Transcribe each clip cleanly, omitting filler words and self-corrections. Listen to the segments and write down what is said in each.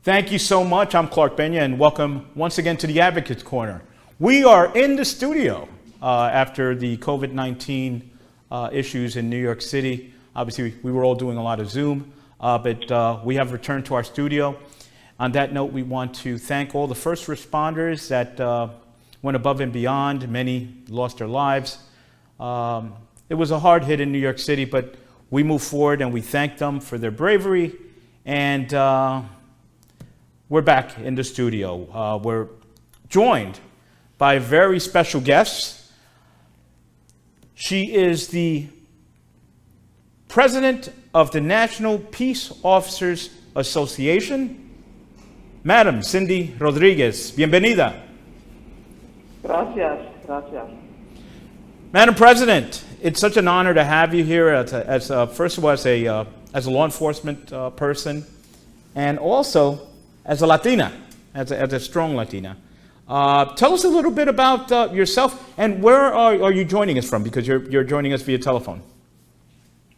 Thank you so much. I'm Clark Benya, and welcome once again to the Advocates Corner. We are in the studio after the COVID-19 issues in New York City. Obviously, we were all doing a lot of Zoom, but we have returned to our studio. On that note, we want to thank all the first responders that went above and beyond. Many lost their lives. It was a hard hit in New York City, but we moved forward and we thank them for their bravery. And we're back in the studio. We're joined by a very special guest. She is the president of the National Peace Officers Association. Madam Cindy Rodriguez, bienvenida. Gracias, gracias. Madam President, it's such an honor to have you here as first of all, as a law enforcement person, and also as a Latina, as a strong Latina. Tell us a little bit about yourself, and where are you joining us from? Because you're joining us via telephone.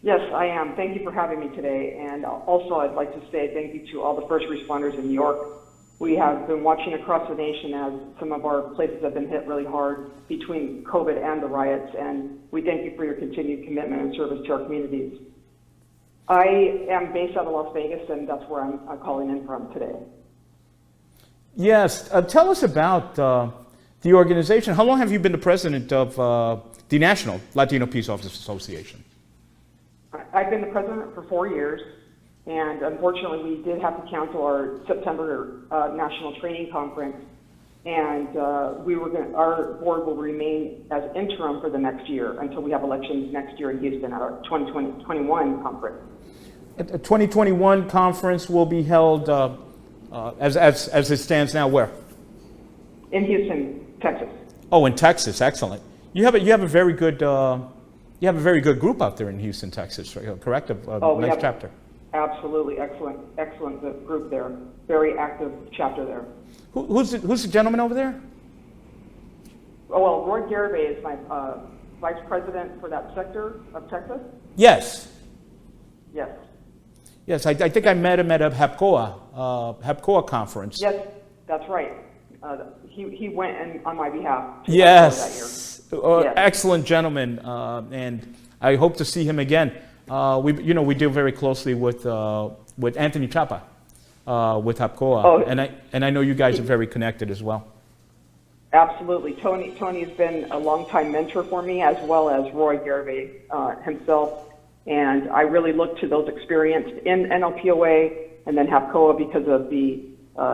Yes, I am. Thank you for having me today. And also, I'd like to say thank you to all the first responders in New York. We have been watching across the nation as some of our places have been hit really hard between COVID and the riots, and we thank you for your continued commitment and service to our communities. I am based out of Las Vegas, and that's where I'm calling in from today. Yes, tell us about the organization. How long have you been the president of the National Latino Peace Officers Association? I've been the president for 4 years. And unfortunately, we did have to cancel our September national training conference, and our board will remain as interim for the next year until we have elections next year in Houston at our 2021 conference. The 2021 conference will be held as it stands now. Where? In Houston, Texas. Oh, in Texas, excellent. You have a very good group out there in Houston, Texas, correct? Nice chapter. Absolutely, excellent group there. Very active chapter there. Who's the gentleman over there? Oh, well, Roy Garibay is my vice president for that sector of Texas. Yes. Yes. Yes, I think I met him at a HAPCOA conference. Yes, that's right. He went on my behalf. Yes. That year. Yes. Excellent gentleman, and I hope to see him again. We deal very closely with Anthony Chapa, with HAPCOA, and I know you guys are very connected as well. Absolutely, Tony has been a longtime mentor for me, as well as Roy Garibay himself, and I really look to those experienced in NLPOA and then HAPCOA because of the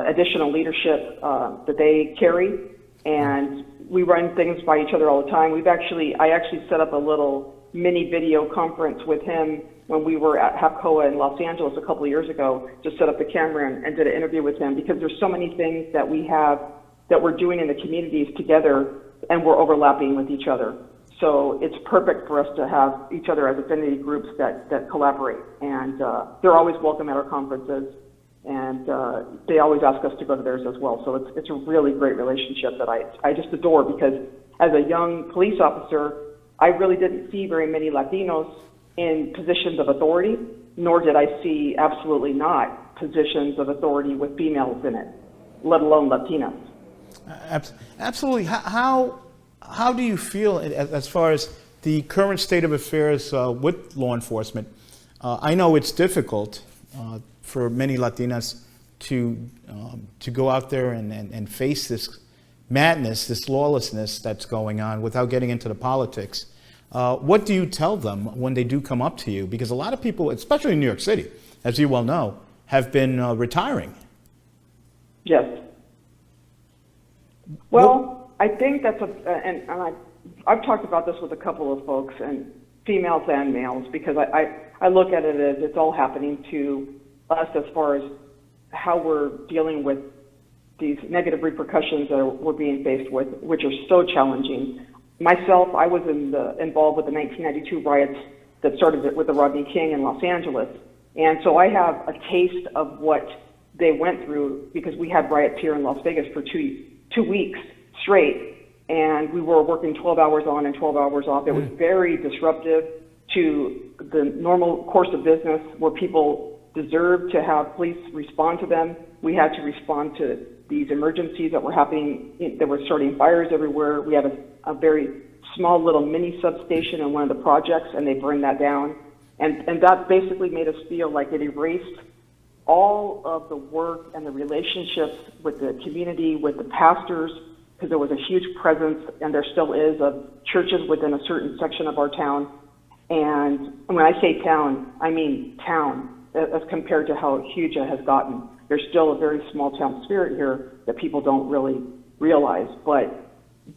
additional leadership that they carry, and we run things by each other all the time. I actually set up a little mini video conference with him when we were at HAPCOA in Los Angeles a couple of years ago. Just set up the camera and did an interview with him because there's so many things that we have that we're doing in the communities together and we're overlapping with each other. So it's perfect for us to have each other as affinity groups that collaborate. And they're always welcome at our conferences, and they always ask us to go to theirs as well. So it's a really great relationship that I just adore, because as a young police officer, I really didn't see very many Latinos in positions of authority, nor did I see absolutely not positions of authority with females in it, let alone Latinas. Absolutely. How do you feel as far as the current state of affairs with law enforcement? I know it's difficult for many Latinas to go out there and face this madness, this lawlessness that's going on without getting into the politics. What do you tell them when they do come up to you? Because a lot of people, especially in New York City, as you well know, have been retiring. Yes. Well, I think that's I've talked about this with a couple of folks, and females and males, because I look at it as it's all happening to us as far as how we're dealing with these negative repercussions that we're being faced with, which are so challenging. Myself, I was involved with the 1992 riots that started with the Rodney King in Los Angeles. And so I have a taste of what they went through, because we had riots here in Las Vegas for two weeks straight, and we were working 12 hours on and 12 hours off. It was very disruptive to the normal course of business, where people deserved to have police respond to them. We had to respond to these emergencies that were happening, that were starting fires everywhere. We had a very small little mini substation in one of the projects, and they burned that down. And that basically made us feel like it erased all of the work and the relationships with the community, with the pastors, because there was a huge presence, and there still is, of churches within a certain section of our town. And when I say town, I mean town, as compared to how huge it has gotten. There's still a very small town spirit here that people don't really realize. But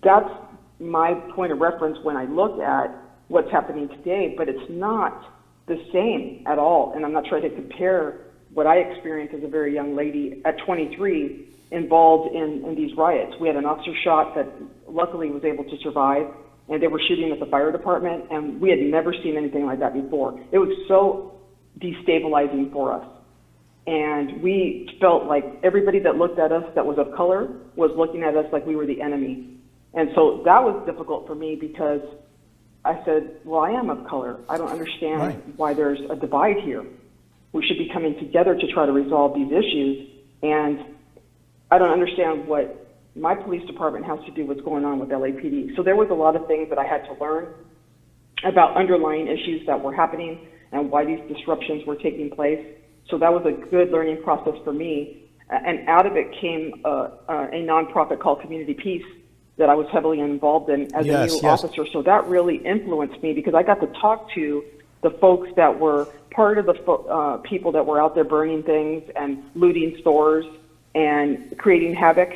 that's my point of reference when I look at what's happening today, but it's not the same at all. And I'm not trying to compare what I experienced as a very young lady at 23 involved in these riots. We had an officer shot that luckily was able to survive, and they were shooting at the fire department, and we had never seen anything like that before. It was so destabilizing for us. And we felt like everybody that looked at us that was of color was looking at us like we were the enemy. And so that was difficult for me because I said, well, I am of color. I don't understand why there's a divide here. We should be coming together to try to resolve these issues. And I don't understand what my police department has to do with what's going on with LAPD. So there was a lot of things that I had to learn about underlying issues that were happening and why these disruptions were taking place. So that was a good learning process for me. And out of it came a nonprofit called Community Peace that I was heavily involved in as a new officer. So that really influenced me because I got to talk to the folks that were part of the people that were out there burning things and looting stores and creating havoc.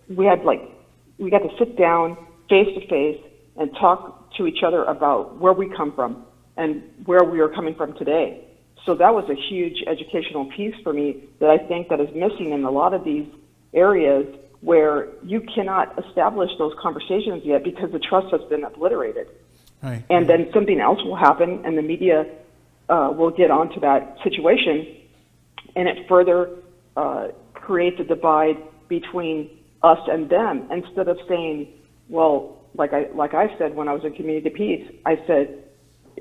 We got to sit down face to face and talk to each other about where we come from and where we are coming from today. So that was a huge educational piece for me that I think that is missing in a lot of these areas where you cannot establish those conversations yet because the trust has been obliterated. Right. And then something else will happen and the media will get onto that situation, and it further creates a divide between us and them, instead of saying, well, like I said when I was in Community Peace, I said,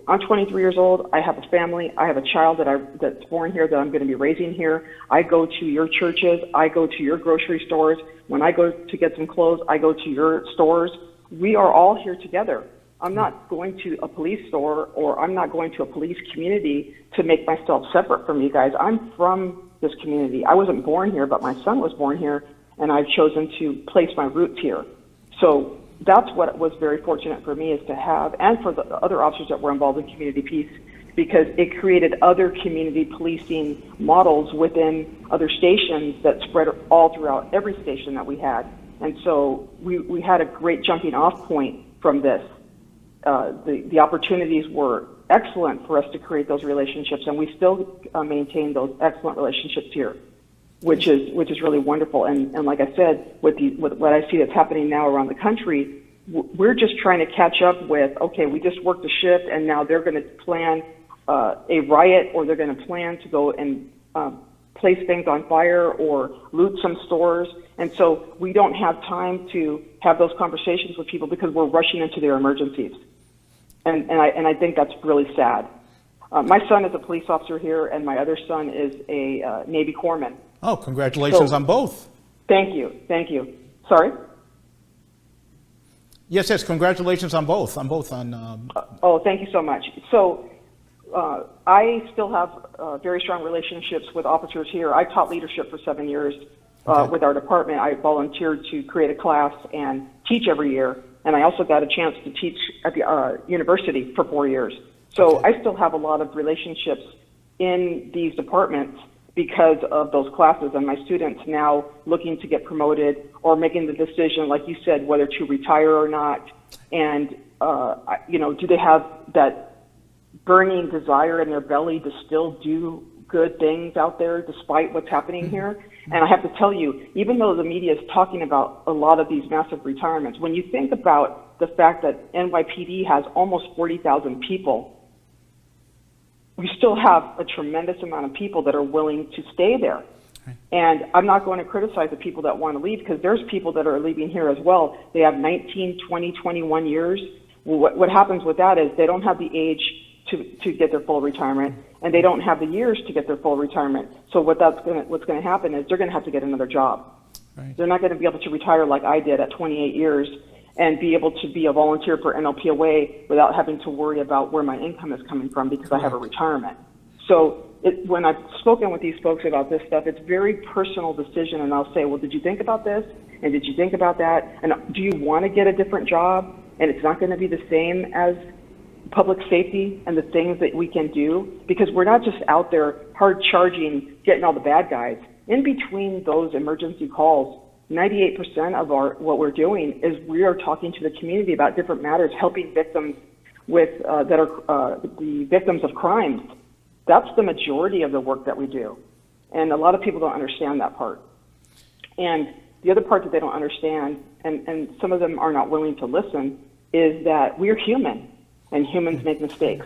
I'm 23 years old. I have a family. I have a child that's born here that I'm going to be raising here. I go to your churches. I go to your grocery stores. When I go to get some clothes, I go to your stores. We are all here together. I'm not going to a police store, or I'm not going to a police community to make myself separate from you guys. I'm from this community. I wasn't born here, but my son was born here, and I've chosen to place my roots here. So that's what was very fortunate for me, is to have, and for the other officers that were involved in Community Peace, because it created other community policing models within other stations that spread all throughout every station that we had. And so we had a great jumping off point from this. The opportunities were excellent for us to create those relationships, and we still maintain those excellent relationships here, which is really wonderful. And like I said, with what I see that's happening now around the country, we're just trying to catch up with, okay, we just worked a shift, and now they're going to plan a riot, or they're going to plan to go and place things on fire or loot some stores. And so we don't have time to have those conversations with people because we're rushing into their emergencies. And I think that's really sad. My son is a police officer here, and my other son is a Navy corpsman. Oh, congratulations on both. Thank you. Thank you. Sorry? Yes, congratulations on both. Oh, thank you so much. So I still have very strong relationships with officers here. I taught leadership for 7 years with our department. I volunteered to create a class and teach every year. And I also got a chance to teach at the university for 4 years. So I still have a lot of relationships in these departments because of those classes, and my students now looking to get promoted or making the decision, like you said, whether to retire or not. And, do they have that burning desire in their belly to still do good things out there despite what's happening here? And I have to tell you, even though the media is talking about a lot of these massive retirements, when you think about the fact that NYPD has almost 40,000 people, we still have a tremendous amount of people that are willing to stay there. Right. And I'm not going to criticize the people that want to leave, because there's people that are leaving here as well. They have 19, 20, 21 years. What happens with that is they don't have the age to get their full retirement, and they don't have the years to get their full retirement. So what's going to happen is they're going to have to get another job. Right. They're not going to be able to retire like I did at 28 years and be able to be a volunteer for NLPOA without having to worry about where my income is coming from because I have a retirement. So when I've spoken with these folks about this stuff, it's very personal decision, and I'll say, well, did you think about this? And did you think about that? And do you want to get a different job? And it's not going to be the same as public safety and the things that we can do, because we're not just out there hard charging, getting all the bad guys. In between those emergency calls, 98% of what we're doing is we are talking to the community about different matters, helping victims with that are the victims of crimes. That's the majority of the work that we do, and a lot of people don't understand that part. And the other part that they don't understand, and some of them are not willing to listen, is that we're human, and humans make mistakes.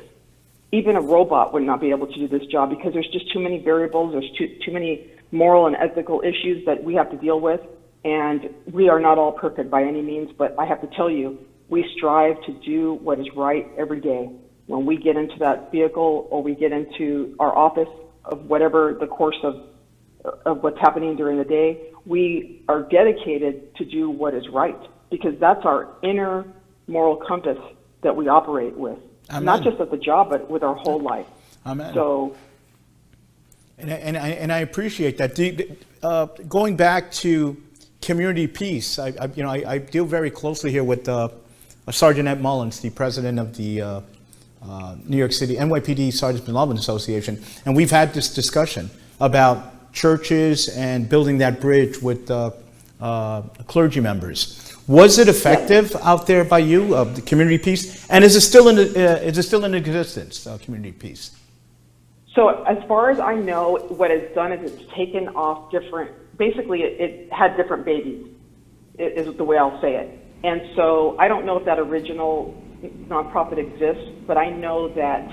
Even a robot would not be able to do this job because there's just too many variables, there's too many moral and ethical issues that we have to deal with, and we are not all perfect by any means, but I have to tell you, we strive to do what is right every day. When we get into that vehicle or we get into our office of whatever the course of what's happening during the day, we are dedicated to do what is right, because that's our inner moral compass that we operate with. Amen. Not just at the job, but with our whole life. Amen. So, and I appreciate that. Going back to community peace, I deal very closely here with Sergeant Ed Mullins, the president of the New York City NYPD Sergeants Benevolent Association, and we've had this discussion about churches and building that bridge with clergy members. Was it effective out there by you, the community peace, and is it still in existence, community peace? So as far as I know, what it's done is it's taken off different. Basically, it had different babies, is the way I'll say it. And so I don't know if that original nonprofit exists, but I know that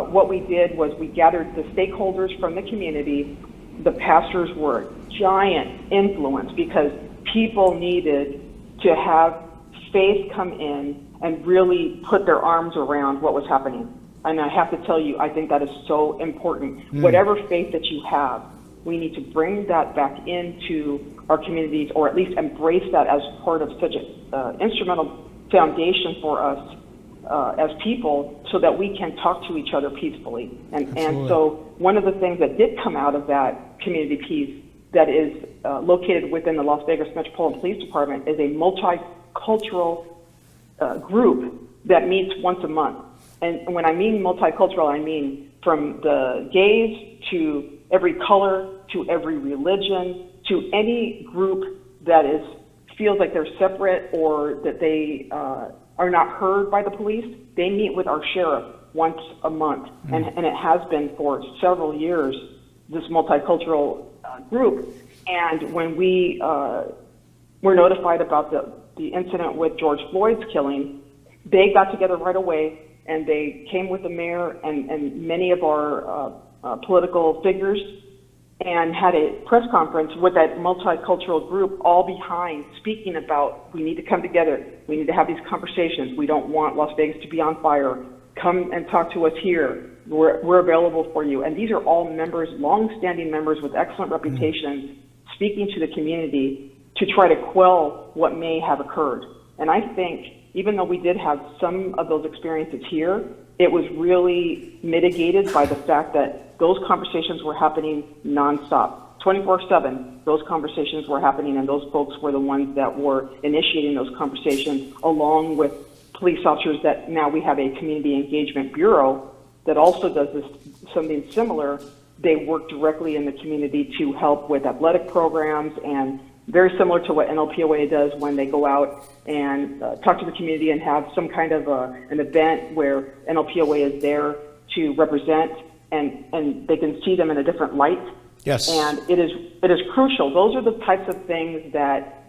what we did was we gathered the stakeholders from the community. The pastors were a giant influence because people needed to have faith come in and really put their arms around what was happening. And I have to tell you, I think that is so important. Whatever faith that you have, we need to bring that back into our communities, or at least embrace that as part of such an instrumental foundation for us as people, so that we can talk to each other peacefully. And so one of the things that did come out of that community peace that is located within the Las Vegas Metropolitan Police Department is a multicultural group that meets once a month. And when I mean multicultural, I mean from the gays to every color to every religion to any group that feels like they're separate or that they are not heard by the police. They meet with our sheriff once a month, and it has been for several years, this multicultural group. And when we were notified about the incident with George Floyd's killing, they got together right away, and they came with the mayor and many of our political figures and had a press conference with that multicultural group all behind, speaking about, we need to come together, we need to have these conversations, we don't want Las Vegas to be on fire, come and talk to us here, we're available for you. And these are all members, long-standing members with excellent reputations, speaking to the community to try to quell what may have occurred. And I think, even though we did have some of those experiences here, it was really mitigated by the fact that those conversations were happening nonstop. 24/7, those conversations were happening, and those folks were the ones that were initiating those conversations, along with police officers that now we have a community engagement bureau that also does something similar. They work directly in the community to help with athletic programs, and very similar to what NLPOA does when they go out and talk to the community and have some kind of an event where NLPOA is there to represent, and they can see them in a different light. Yes. And it is crucial. Those are the types of things that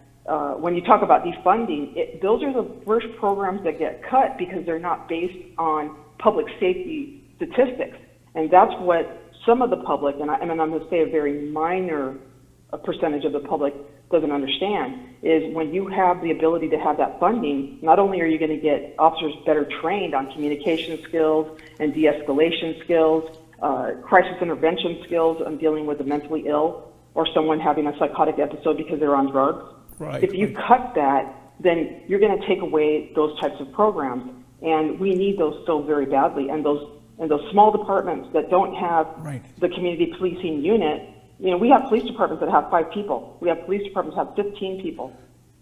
when you talk about defunding, those are the first programs that get cut because they're not based on public safety statistics. And that's what some of the public, and I'm going to say a very minor percentage of the public, doesn't understand is when you have the ability to have that funding, not only are you going to get officers better trained on communication skills and de-escalation skills, crisis intervention skills on dealing with the mentally ill or someone having a psychotic episode because they're on drugs. Right. If you cut that, then you're going to take away those types of programs, and we need those so very badly. And those small departments that don't have the community policing unit, we have police departments that have 5 people. We have police departments that have 15 people.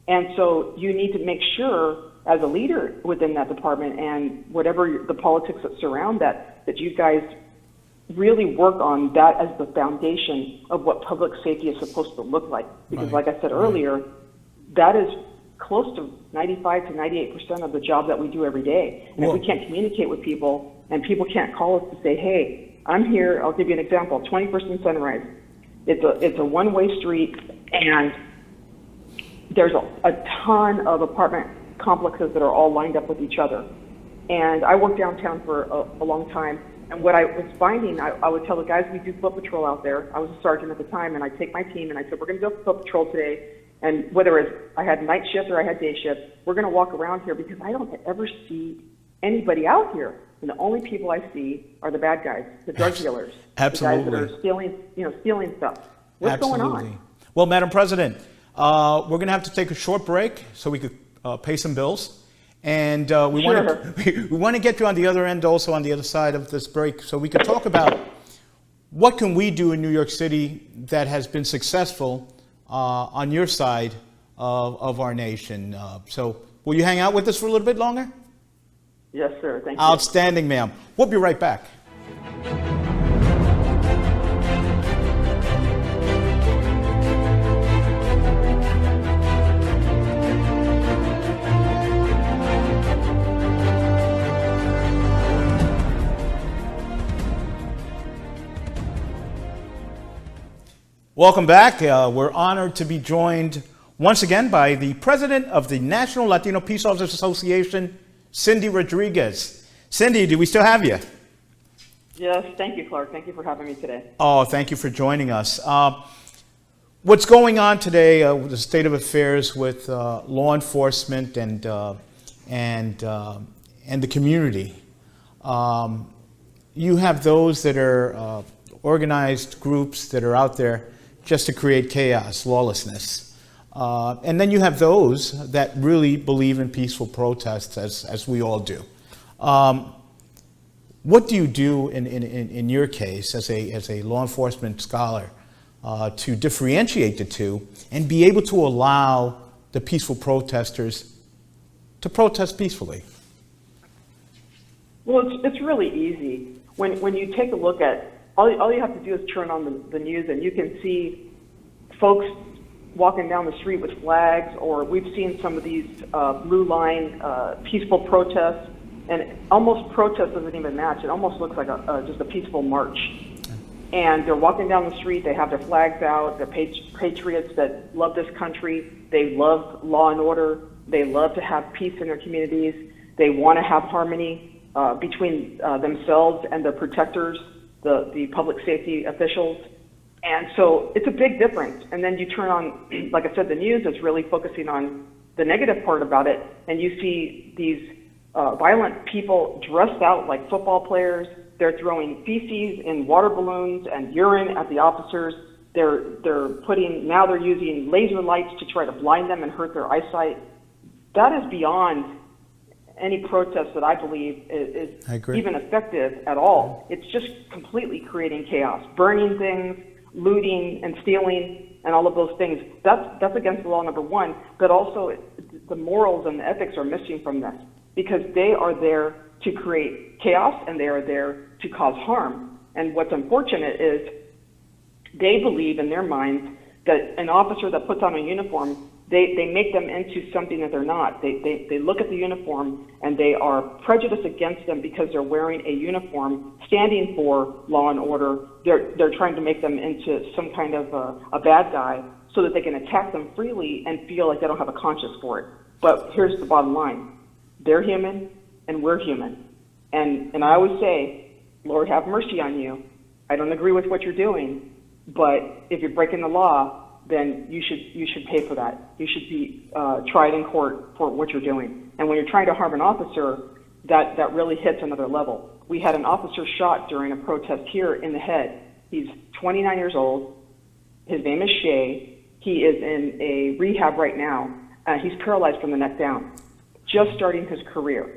And so you need to make sure as a leader within that department and whatever the politics that surround that you guys really work on that as the foundation of what public safety is supposed to look like. Because like I said earlier, that is close to 95 to 98% of the job that we do every day. And if we can't communicate with people and people can't call us to say, hey, I'm here, I'll give you an example, 21st and Sunrise. It's a one-way street, and there's a ton of apartment complexes that are all lined up with each other. And I worked downtown for a long time, and what I was finding, I would tell the guys, we do foot patrol out there. I was a sergeant at the time, and I'd take my team, and I said, we're going to do foot patrol today, and whether it's I had night shift or I had day shift, we're going to walk around here because I don't ever see anybody out here. And the only people I see are the bad guys, the drug dealers, Absolutely. the guys that are stealing stuff. What's going on? Well, Madam President, we're going to have to take a short break so we could pay some bills. And we want to get you on the other end, also on the other side of this break, so we can talk about what can we do in New York City that has been successful on your side of our nation. So will you hang out with us for a little bit longer? Yes, sir. Thank you. Outstanding, ma'am. We'll be right back. Welcome back. We're honored to be joined once again by the president of the National Latino Peace Officers Association, Cindy Rodriguez. Cindy, do we still have you? Yes, thank you, Clark. Thank you for having me today. Oh, thank you for joining us. What's going on today, the state of affairs with law enforcement and the community? You have those that are organized groups that are out there just to create chaos, lawlessness. And then you have those that really believe in peaceful protests, as we all do. What do you do in your case as a law enforcement scholar to differentiate the two and be able to allow the peaceful protesters to protest peacefully? Well, it's really easy. When you take a look at, all you have to do is turn on the news and you can see folks walking down the street with flags, or we've seen some of these blue line peaceful protests, and almost protest doesn't even match. It almost looks like just a peaceful march. And they're walking down the street, they have their flags out, they're patriots that love this country, they love law and order, they love to have peace in their communities, they want to have harmony between themselves and their protectors, the public safety officials. And so it's a big difference. And then you turn on, like I said, the news is really focusing on the negative part about it, and you see these violent people dressed out like football players. They're throwing feces in water balloons and urine at the officers. They're using laser lights to try to blind them and hurt their eyesight. That is beyond any protest that I believe is even effective at all. It's just completely creating chaos, burning things, looting and stealing and all of those things. That's against the law, number one, but also the morals and the ethics are missing from this, because they are there to create chaos and they are there to cause harm. And what's unfortunate is they believe in their minds that an officer that puts on a uniform, they make them into something that they're not. They look at the uniform and they are prejudiced against them because they're wearing a uniform standing for law and order. They're trying to make them into some kind of a bad guy so that they can attack them freely and feel like they don't have a conscience for it. But here's the bottom line. They're human and we're human. And I always say, Lord, have mercy on you. I don't agree with what you're doing, but if you're breaking the law, then you should pay for that. You should be tried in court for what you're doing. And when you're trying to harm an officer, that really hits another level. We had an officer shot during a protest here in the head. He's 29 years old. His name is Shay. He is in a rehab right now. He's paralyzed from the neck down, just starting his career.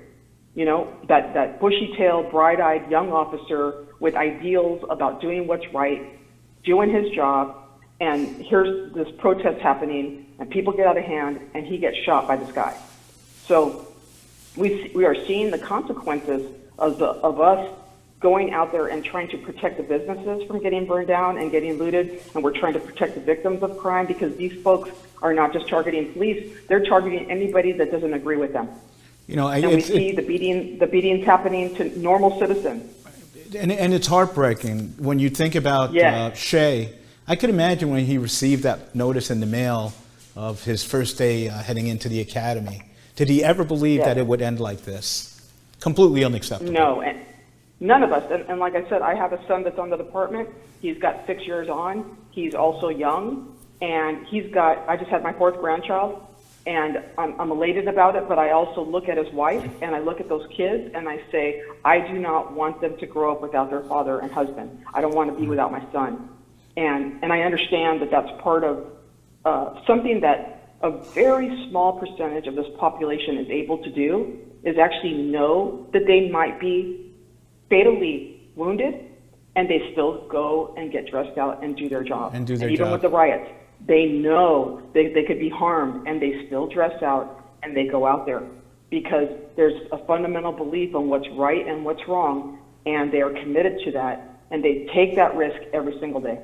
You know, that bushy-tailed, bright-eyed young officer with ideals about doing what's right, doing his job, and here's this protest happening, and people get out of hand, and he gets shot by this guy. So we are seeing the consequences of us going out there and trying to protect the businesses from getting burned down and getting looted, and we're trying to protect the victims of crime, because these folks are not just targeting police, they're targeting anybody that doesn't agree with them. You know, and we see the beatings happening to normal citizens. And it's heartbreaking when you think about Shay. I could imagine when he received that notice in the mail of his first day heading into the academy. Did he ever believe that it would end like this? Completely unacceptable. No, and none of us. And like I said, I have a son that's on the department. He's got 6 years on. He's also young, and I just had my 4th grandchild. And I'm elated about it, but I also look at his wife and I look at those kids and I say, I do not want them to grow up without their father and husband. I don't want to be without my son. And I understand that that's part of something that a very small percentage of this population is able to do, is actually know that they might be fatally wounded, and they still go and get dressed out and do their job. And do their even job. With the riots, they know they could be harmed, and they still dress out and they go out there because there's a fundamental belief on what's right and what's wrong, and they are committed to that, and they take that risk every single day.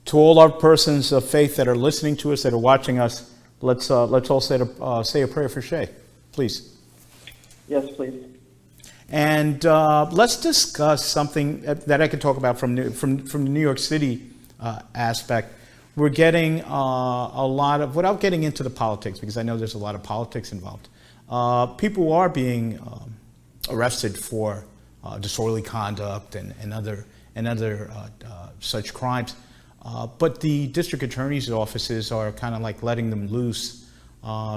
To all our persons of faith that are listening to us, that are watching us, let's all say a prayer for Shay, please. Yes, please. And let's discuss something that I could talk about from the New York City aspect. We're getting a lot of, without getting into the politics, because I know there's a lot of politics involved, people are being arrested for disorderly conduct and other such crimes. But the district attorney's offices are kind of like letting them loose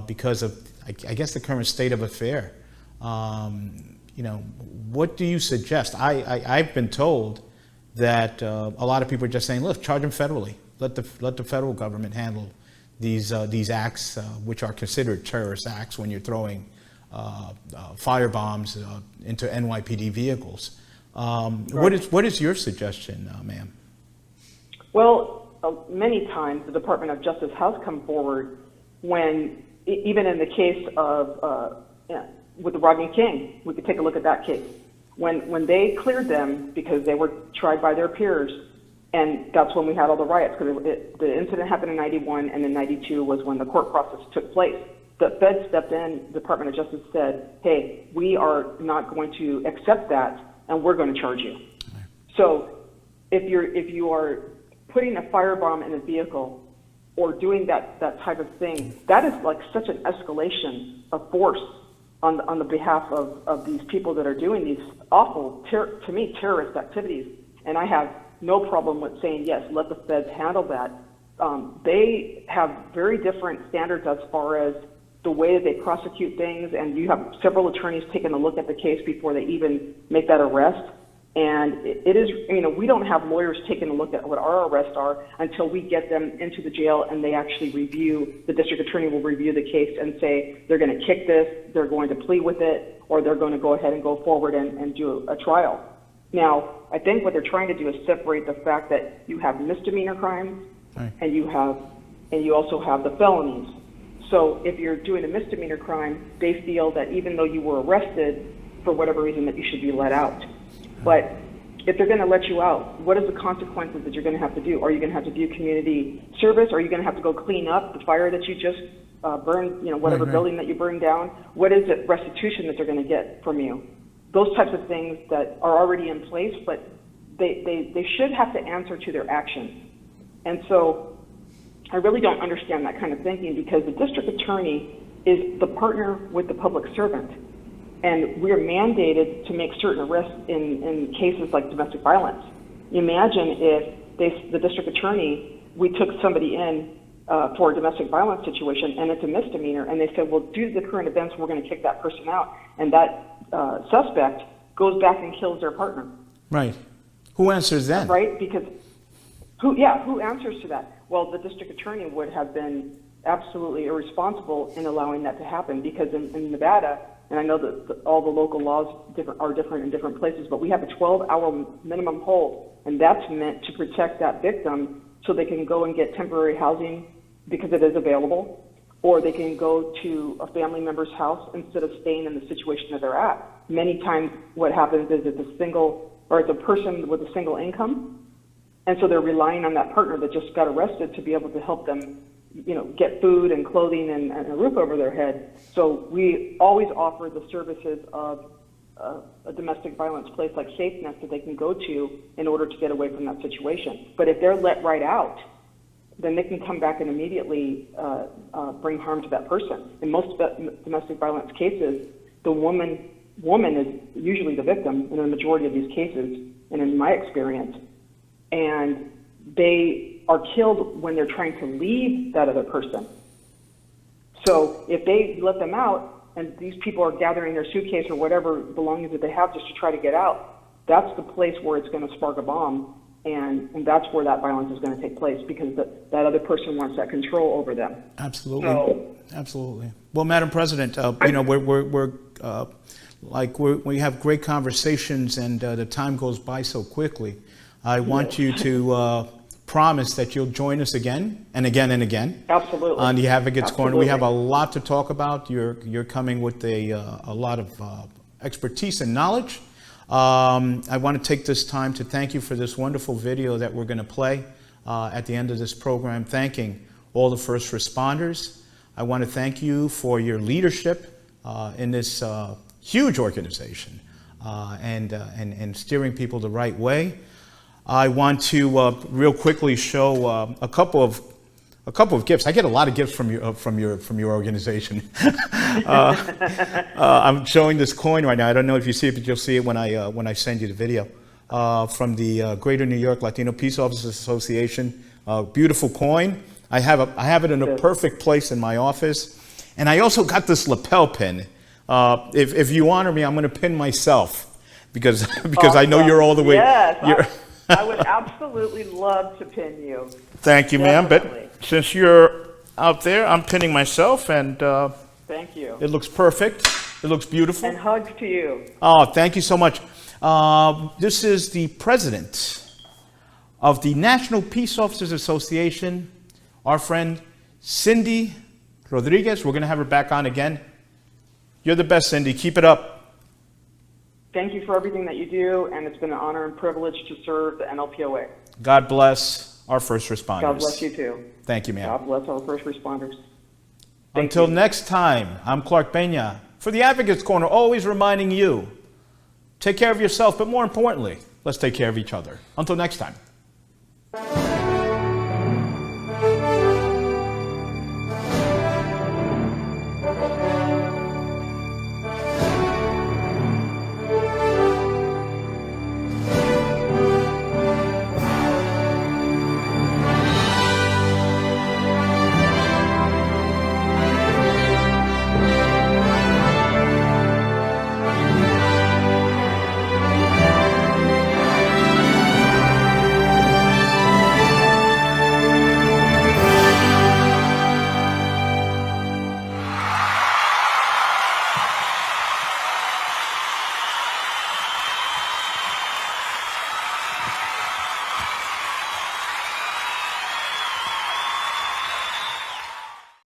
because of, I guess, the current state of affair. You know, what do you suggest? I've been told that a lot of people are just saying, look, charge them federally. Let the federal government handle these acts, which are considered terrorist acts when you're throwing fire bombs into NYPD vehicles. Right. What is your suggestion, ma'am? Well, many times the Department of Justice has come forward when, even in the case of with Rodney King, we could take a look at that case. When they cleared them because they were tried by their peers, and that's when we had all the riots, because the incident happened in 91, and in 92 was when the court process took place. The Fed stepped in, the Department of Justice said, hey, we are not going to accept that, and we're going to charge you. Right. So if you are putting a firebomb in a vehicle or doing that type of thing, that is like such an escalation of force on the behalf of these people that are doing these awful, to me, terrorist activities. And I have no problem with saying, yes, let the feds handle that. They have very different standards as far as the way that they prosecute things, and you have several attorneys taking a look at the case before they even make that arrest. And it is, you know, we don't have lawyers taking a look at what our arrests are until we get them into the jail and they actually review, the district attorney will review the case and say they're going to kick this, they're going to plea with it, or they're going to go ahead and go forward and do a trial. Now, I think what they're trying to do is separate the fact that you have misdemeanor crimes, right, and you also have the felonies. So if you're doing a misdemeanor crime, they feel that even though you were arrested for whatever reason, that you should be let out. But if they're going to let you out, what is the consequences that you're going to have to do? Are you going to have to do community service? Are you going to have to go clean up the fire that you just burned, you know, whatever right. building that you burned down? What is it, restitution that they're going to get from you? Those types of things that are already in place, but they should have to answer to their actions. And so I really don't understand that kind of thinking, because the district attorney is the partner with the public servant. And we're mandated to make certain arrests in cases like domestic violence. Imagine if the district attorney, we took somebody in for a domestic violence situation, and it's a misdemeanor. And they said, well, due to the current events, we're going to kick that person out. And that suspect goes back and kills their partner. Right. Who answers then? Right? Because who answers to that? Well, the district attorney would have been absolutely irresponsible in allowing that to happen, because in Nevada, and I know that all the local laws are different in different places, but we have a 12-hour minimum hold, and that's meant to protect that victim so they can go and get temporary housing because it is available, or they can go to a family member's house instead of staying in the situation that they're at. Many times what happens is it's a person with a single income, and so they're relying on that partner that just got arrested to be able to help them, get food and clothing and a roof over their head. So we always offer the services of a domestic violence place like SafeNest that they can go to in order to get away from that situation. But if they're let right out, then they can come back and immediately bring harm to that person. In most domestic violence cases, the woman is usually the victim in the majority of these cases, and in my experience, and they are killed when they're trying to leave that other person. So if they let them out and these people are gathering their suitcase or whatever belongings that they have just to try to get out, that's the place where it's going to spark a bomb, and that's where that violence is going to take place, because that other person wants that control over them. Absolutely. Absolutely. Well, Madam President, we have great conversations, and the time goes by so quickly. I want you to promise that you'll join us again and again and again. Absolutely. On the Advocates Corner. Absolutely. We have a lot to talk about. You're coming with a lot of expertise and knowledge. I want to take this time to thank you for this wonderful video that we're going to play at the end of this program, thanking all the first responders. I want to thank you for your leadership in this huge organization and steering people the right way. I want to real quickly show a couple of gifts. I get a lot of gifts from your organization. I'm showing this coin right now. I don't know if you see it, but you'll see it when I send you the video from the Greater New York Latino Peace Officers Association. Beautiful coin. I have it in a perfect place in my office, and I also got this lapel pin. If you honor me, I'm going to pin myself because Awesome. I know you're all the way. Yes, I would absolutely love to pin you. Thank you, ma'am. Definitely. But since you're out there, I'm pinning myself, and Thank you. it looks perfect. It looks beautiful. And hugs to you. Oh, thank you so much. This is the president of the National Peace Officers Association, our friend Cindy Rodriguez. We're going to have her back on again. You're the best, Cindy. Keep it up. Thank you for everything that you do, and it's been an honor and privilege to serve the NLPOA. God bless our first responders. God bless you too. Thank you, ma'am. God bless our first responders. Until next time, I'm Clark Peña for the Advocates Corner, always reminding you, take care of yourself, but more importantly, let's take care of each other. Until next time.